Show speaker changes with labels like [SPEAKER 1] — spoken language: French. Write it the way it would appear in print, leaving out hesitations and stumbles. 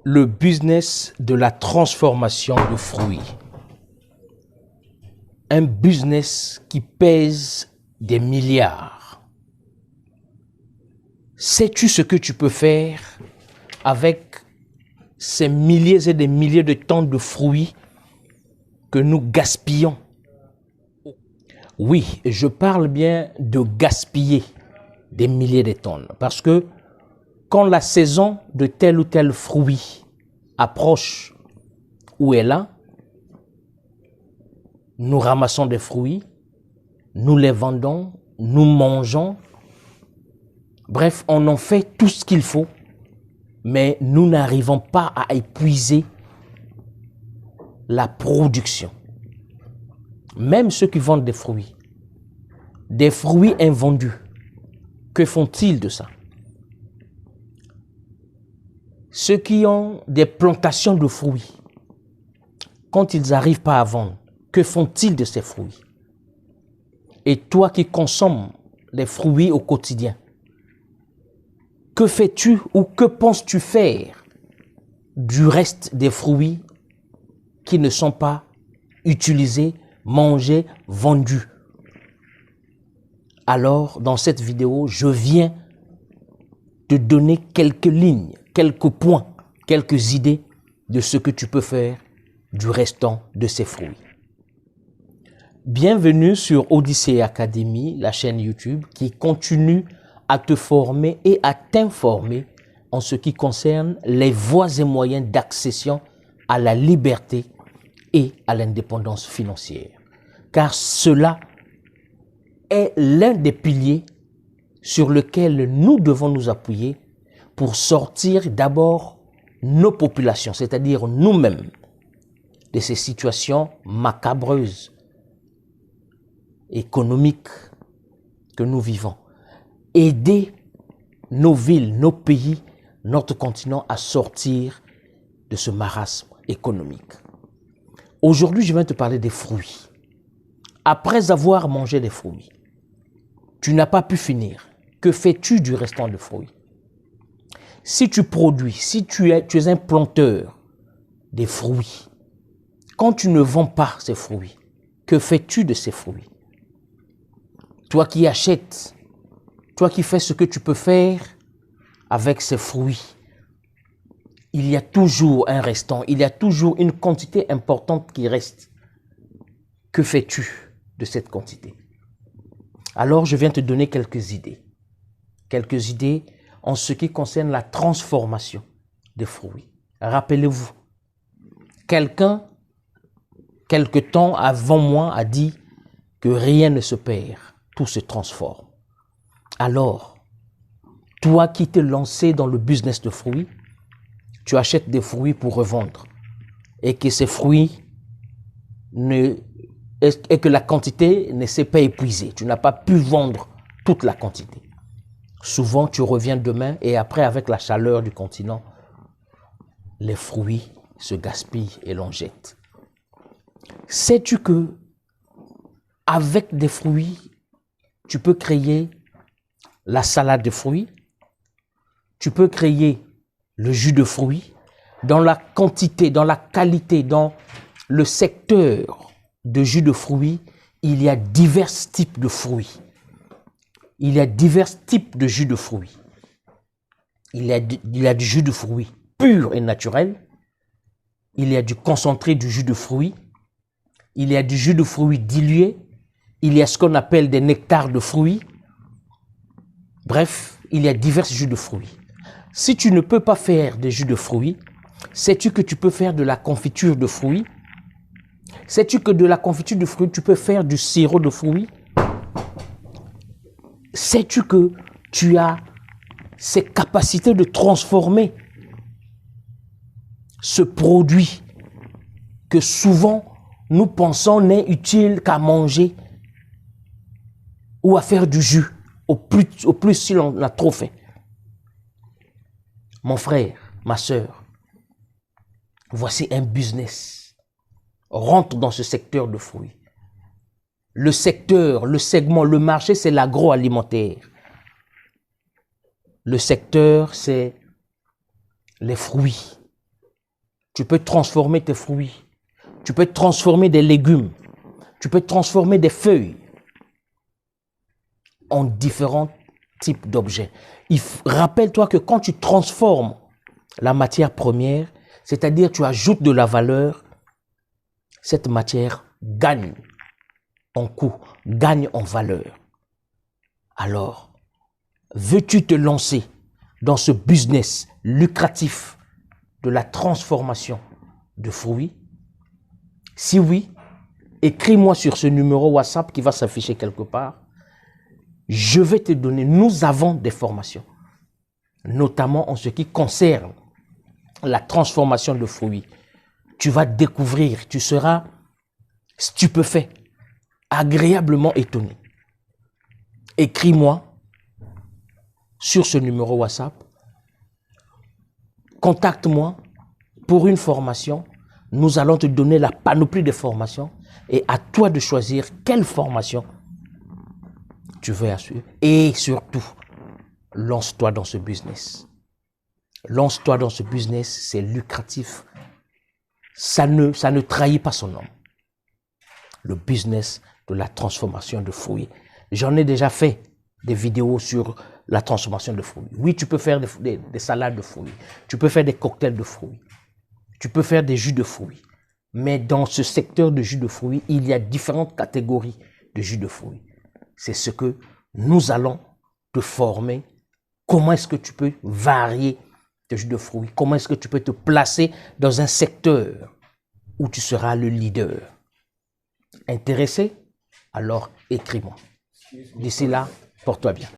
[SPEAKER 1] Le business de la transformation de fruits. Un business qui pèse des milliards. Sais-tu ce que tu peux faire avec ces milliers et des milliers de tonnes de fruits que nous gaspillons? Oui, je parle bien de gaspiller des milliers de tonnes. Parce que quand la saison de tel ou tel fruit approche ou est là, nous ramassons des fruits, nous les vendons, nous mangeons. Bref, on en fait tout ce qu'il faut, mais nous n'arrivons pas à épuiser la production. Même ceux qui vendent des fruits invendus, que font-ils de ça? Ceux qui ont des plantations de fruits, quand ils n'arrivent pas à vendre, que font-ils de ces fruits? Et toi qui consommes les fruits au quotidien, que fais-tu ou que penses-tu faire du reste des fruits qui ne sont pas utilisés, mangés, vendus? Alors, dans cette vidéo, je viens te donner quelques lignes, quelques points, quelques idées de ce que tu peux faire du restant de ces fruits. Bienvenue sur Odyssey Academy, la chaîne YouTube qui continue à te former et à t'informer en ce qui concerne les voies et moyens d'accession à la liberté et à l'indépendance financière. Car cela est l'un des piliers sur lequel nous devons nous appuyer pour sortir d'abord nos populations, c'est-à-dire nous-mêmes, de ces situations macabreuses, économiques que nous vivons. Aider nos villes, nos pays, notre continent à sortir de ce marasme économique. Aujourd'hui, je vais te parler des fruits. Après avoir mangé des fruits, tu n'as pas pu finir. Que fais-tu du restant de fruits? Si tu produis, si tu es un planteur des fruits, quand tu ne vends pas ces fruits, que fais-tu de ces fruits? Toi qui achètes, toi qui fais ce que tu peux faire avec ces fruits, il y a toujours un restant, il y a toujours une quantité importante qui reste. Que fais-tu de cette quantité? Alors, je viens te donner quelques idées. Quelques idées en ce qui concerne la transformation des fruits. Rappelez-vous, quelqu'un, quelque temps avant moi, a dit que rien ne se perd, tout se transforme. Alors, toi qui t'es lancé dans le business de fruits, tu achètes des fruits pour revendre et que ces fruits et que la quantité ne s'est pas épuisée. Tu n'as pas pu vendre toute la quantité. Souvent, tu reviens demain et après, avec la chaleur du continent, les fruits se gaspillent et l'on jette. Sais-tu que avec des fruits, tu peux créer la salade de fruits, tu peux créer le jus de fruits, dans la quantité, dans la qualité, dans le secteur de jus de fruits, il y a divers types de fruits. Il y a divers types de jus de fruits. Il y a du jus de fruits pur et naturel. Il y a du concentré du jus de fruits. Il y a du jus de fruits dilué. Il y a ce qu'on appelle des nectars de fruits. Bref, il y a divers jus de fruits. Si tu ne peux pas faire des jus de fruits, sais-tu que tu peux faire de la confiture de fruits? Sais-tu que de la confiture de fruits, tu peux faire du sirop de fruits? Sais-tu que tu as ces capacités de transformer ce produit que souvent nous pensons n'est utile qu'à manger ou à faire du jus, au plus si l'on a trop fait? Mon frère, ma sœur, voici un business. Rentre dans ce secteur de fruits. Le secteur, le segment, le marché, c'est l'agroalimentaire. Le secteur, c'est les fruits. Tu peux transformer tes fruits. Tu peux transformer des légumes. Tu peux transformer des feuilles en différents types d'objets. Rappelle-toi que quand tu transformes la matière première, c'est-à-dire tu ajoutes de la valeur, cette matière gagne en coût, gagne en valeur. Alors, veux-tu te lancer dans ce business lucratif de la transformation de fruits? Si oui, écris-moi sur ce numéro WhatsApp qui va s'afficher quelque part. Je vais te donner, nous avons des formations, notamment en ce qui concerne la transformation de fruits. Tu vas découvrir, tu seras stupéfait, agréablement étonné. Écris-moi sur ce numéro WhatsApp. Contacte-moi pour une formation. Nous allons te donner la panoplie de formations et à toi de choisir quelle formation tu veux assurer. Et surtout, lance-toi dans ce business. Lance-toi dans ce business, c'est lucratif. Ça ne trahit pas son nom. Le business de la transformation de fruits. J'en ai déjà fait des vidéos sur la transformation de fruits. Oui, tu peux faire des salades de fruits. Tu peux faire des cocktails de fruits. Tu peux faire des jus de fruits. Mais dans ce secteur de jus de fruits, il y a différentes catégories de jus de fruits. C'est ce que nous allons te former. Comment est-ce que tu peux varier tes jus de fruits? Comment est-ce que tu peux te placer dans un secteur où tu seras le leader? Intéressé? Alors écris-moi. D'ici là, porte-toi bien.